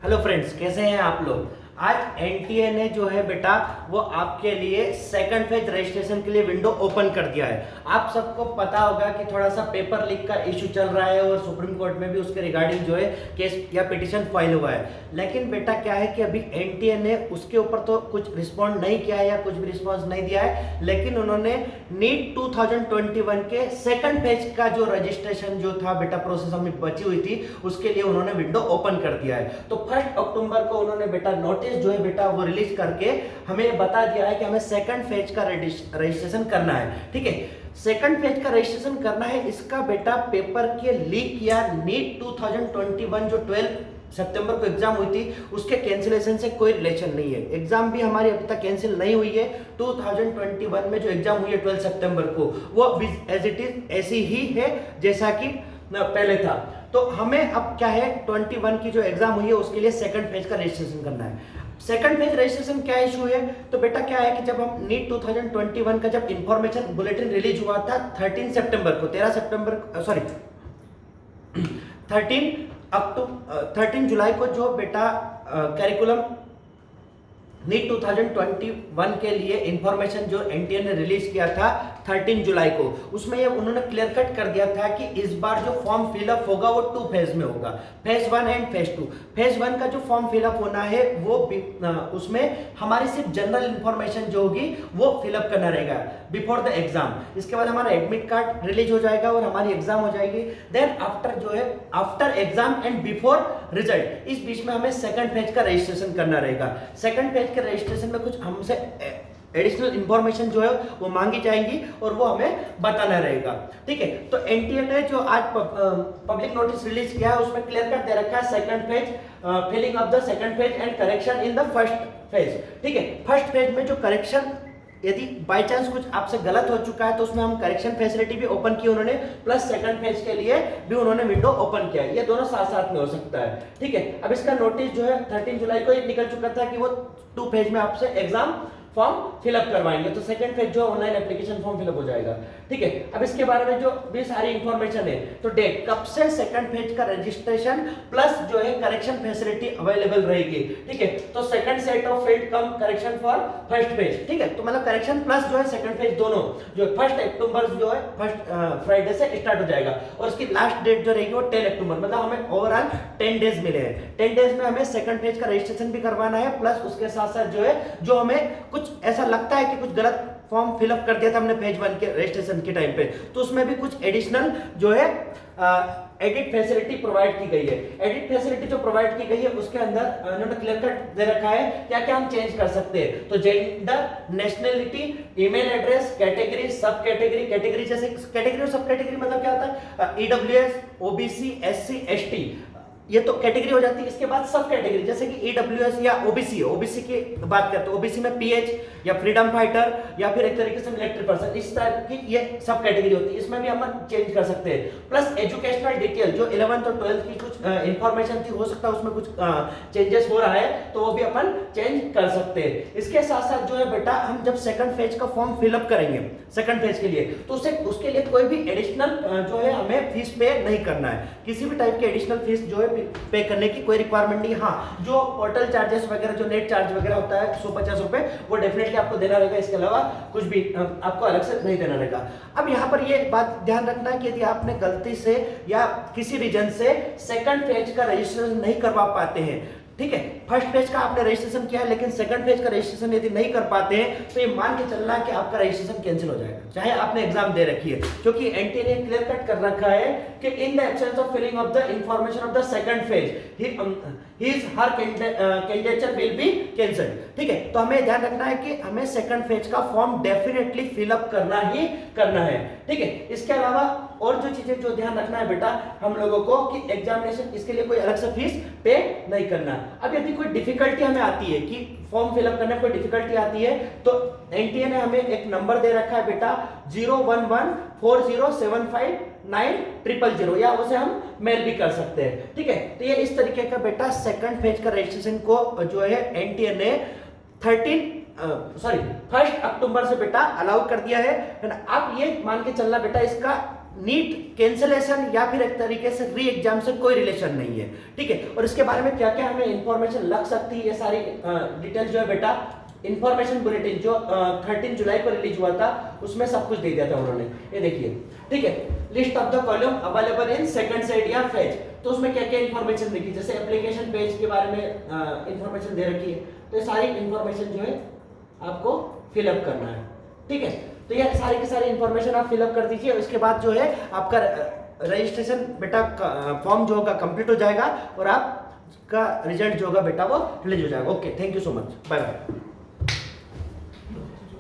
Hello friends, कैसे हैं आप लोग। आज एनटीए ने जो है बेटा वो आपके लिए सेकंड फेज रजिस्ट्रेशन के लिए विंडो ओपन कर दिया है। आप सबको पता होगा कि थोड़ा सा पेपर लीक का इशू चल रहा है और सुप्रीम कोर्ट में भी उसके रिगार्डिंग जो है केस या पिटीशन फाइल हुआ है। लेकिन बेटा क्या है कि अभी एनटीए ने उसके ऊपर तो कुछ रिस्पॉन्ड नहीं किया है या कुछ भी रिस्पॉन्स नहीं दिया है, लेकिन उन्होंने नीट 2021 के सेकंड फेज का जो रजिस्ट्रेशन जो था बेटा प्रोसेस हमें बची हुई थी उसके लिए उन्होंने विंडो ओपन कर दिया है। तो 1 अक्टूबर को उन्होंने बेटा नोटिस जो है बेटा वो रिलीज करके हमें बता दिया है कि हमें सेकंड फेज का रजिस्ट्रेशन करना है। ठीक है, सेकंड फेज का रजिस्ट्रेशन करना है। इसका बेटा पेपर के लीक या नीट 2021 जो 12 सितंबर को एग्जाम हुई थी उसके कैंसिलेशन से कोई रिलेशन नहीं है। एग्जाम भी हमारी अभी तक कैंसिल नहीं हुई है। 2021 में जो एग्जाम हुई है 12 सितंबर को वो एज इट इज ऐसी ही है जैसा कि पहले था। तो हमें अब क्या है 21 की जो एग्जाम हुई है उसके लिए सेकंड फेज का रजिस्ट्रेशन करना है। सेकंड फेज रजिस्ट्रेशन क्या इशू है, तो बेटा क्या है कि जब हम नीट 2021 का जब इंफॉर्मेशन बुलेटिन रिलीज हुआ था 13 सितंबर को 13 जुलाई को जो बेटा करिकुलम नीट 2021 के लिए इंफॉर्मेशन जो एनटीए ने रिलीज किया था 13 जुलाई को, उसमें ये उन्होंने क्लियर कट कर दिया था कि इस बार जो फॉर्म फिलअप होगा वो 2 फेज में होगा, फेज 1 एंड फेज 2। फेज 1 का जो फॉर्म फिलअप होना है वो उसमें हमारी सिर्फ जनरल इंफॉर्मेशन जो होगी वो फिलअप करना रहेगा बिफोर द एग्जाम। इसके बाद हमारा एडमिट कार्ड रिलीज हो जाएगा और हमारी एग्जाम हो जाएगी। देन आफ्टर जो है after exam and before result, इस बीच में हमें सेकंड फेज का रजिस्ट्रेशन करना रहेगा। सेकंड फेज के रजिस्ट्रेशन में कुछ हमसे एडिशनल इंफॉर्मेशन जो है वो मांगी जाएंगी और वो हमें बताना रहेगा। ठीक है, तो एनटीए ने जो आज पब्लिक नोटिस रिलीज किया है उसमें क्लियर कट दे रखा है second phase, filling of the second phase and correction in the first phase. ठीक है, फर्स्ट फेज में जो करेक्शन यदि बाय चांस कुछ आपसे गलत हो चुका है तो उसमें हम करेक्शन फैसिलिटी भी ओपन की उन्होंने, प्लस सेकंड फेज के लिए भी उन्होंने विंडो ओपन किया है। ये दोनों साथ साथ में हो सकता है। ठीक है, अब इसका नोटिस जो है 13 जुलाई को ही निकल चुका था कि वो 2 फेज में आपसे एग्जाम फॉर्म फिलअप करवाएंगे, तो सेकंड फेज जो ऑनलाइन एप्लीकेशन फॉर्म फिलअप हो जाएगा। ठीक है, अब इसके बारे में जो भी सारी इंफॉर्मेशन है, तो डेट कब से सेकंड फेज का रजिस्ट्रेशन प्लस जो है करेक्शन फैसिलिटी अवेलेबल रहेगी। ठीक है, तो second set of field come correction for first phase. ठीक है, तो मतलब करेक्शन प्लस जो है सेकंड फेज दोनों जो 1 अक्टूबर जो है फर्स्ट फ्राइडे से स्टार्ट हो जाएगा और उसकी लास्ट डेट जो रहेगी वो 10 अक्टूबर, मतलब हमें ओवरऑल 10 डेज मिले हैं। 10 डेज में हमें सेकंड फेज का रजिस्ट्रेशन भी करवाना है, प्लस उसके साथ साथ जो है जो हमें कुछ ऐसा लगता है कि कुछ गलत फॉर्म फिलअप कर दिया था हमने फेज 1 के रजिस्ट्रेशन के टाइम पे, तो उसमें भी कुछ एडिशनल जो है एडिट फैसिलिटी प्रोवाइड की गई है। एडिट फैसिलिटी जो प्रोवाइड की गई है उसके अंदर उन्होंने क्लियर कट दे रखा है क्या क्या हम चेंज कर सकते हैं। तो gender, nationality, email address, category, सब कैटेगरी, कैटेगरी जैसे कैटेगरी और सब कैटेगरी मतलब क्या होता है, ईडब्ल्यूएस, ओबीसी, एससी, एसटी, ये तो कैटेगरी हो जाती है। इसके बाद सब कैटेगरी जैसे कि ईडब्ल्यूएस या ओबीसी, ओबीसी की बात करते हैं, ओबीसी में पीएच या फ्रीडम फाइटर या फिर एक तरीके से मिलिट्री पर्सन, इस टाइप की ये सब कैटेगरी होती है, इसमें भी हम चेंज कर सकते हैं। प्लस एजुकेशनल डिटेल जो 11th और 12th की कुछ इंफॉर्मेशन थी, हो सकता है उसमें कुछ चेंजेस हो रहा है तो वो भी अपन चेंज कर सकते हैं। इसके साथ साथ जो है बेटा हम जब सेकंड फेज का फॉर्म फिलअप करेंगे सेकंड फेज के लिए, तो उसके लिए कोई भी एडिशनल जो है हमें फीस पे नहीं करना है। किसी भी टाइप की एडिशनल फीस जो है पे करने की कोई रिक्वायरमेंट नहीं। हाँ, जो पोर्टल चार्जेस वगैरह जो नेट चार्ज वगैरह होता है 150 रुपए वो डेफिनेटली आपको देना रहेगा, इसके अलावा कुछ भी आपको अलग से नहीं देना रहेगा। अब यहाँ पर ये बात ध्यान रखना है कि यदि आपने गलती से या किसी रीजन से सेकंड फेज का रजिस्ट्रेशन नहीं करवा पाते हैं, ठीक है, फर्स्ट फेज का आपने रजिस्ट्रेशन किया है लेकिन सेकंड फेज का रजिस्ट्रेशन यदि नहीं कर पाते हैं तो ये मान के चलना है कि आपका रजिस्ट्रेशन कैंसिल हो जाएगा, चाहे आपने एग्जाम दे रखी है, क्योंकि एनटीए ने क्लियर कट कर रखा है कि in the absence of filling of the information of the second phase his her candidature will be cancelled। ठीक है, तो हमें ध्यान रखना है कि हमें सेकंड फेज का फॉर्म डेफिनेटली फिलअप करना ही करना है। ठीक है, इसके अलावा और जो चीजें जो ध्यान रखना है बेटा हम लोगों को कि एग्जामिनेशन इसके लिए कोई अलग से फीस पे नहीं करना। अब यदि कोई डिफिकल्टी हमें आती है कि फॉर्म फिलअप करने में कोई डिफिकल्टी आती है तो एनटीए ने हमें एक नंबर दे रखा है बेटा 01140759000, या उसे हम मेल भी कर सकते हैं। ठीक है, तो ये इस तरीके का बेटा सेकंड फेज का रजिस्ट्रेशन को जो है एनटीए ने 1 अक्टूबर से बेटा अलाउ कर दिया है ना। आप ये मान के चलना बेटा इसका नीट कैंसलेशन या फिर एक तरीके से री एग्जाम से कोई रिलेशन नहीं है, ठीक है। और इसके बारे में क्या क्या हमें इंफॉर्मेशन लग सकती है, ये सारी डिटेल जो है बेटा इंफॉर्मेशन बुलेटिन जो 13 जुलाई को रिलीज हुआ था उसमें सब कुछ दे दिया था उन्होंने, ये देखिए, ठीक है। List of the column available in second side या पेज, तो उसमें क्या क्या इंफॉर्मेशन देखी, जैसे एप्लीकेशन पेज के बारे में इंफॉर्मेशन दे रखी है, तो ये सारी इंफॉर्मेशन जो है आपको फिलअप करना है, ठीक है। तो ये सारी की सारी इंफॉर्मेशन आप फिलअप कर दीजिए, उसके बाद जो है आपका रजिस्ट्रेशन बेटा फॉर्म जो होगा कंप्लीट हो जाएगा और आपका रिजल्ट जो होगा बेटा वो रिलीज हो जाएगा। Okay, thank you so much, bye bye.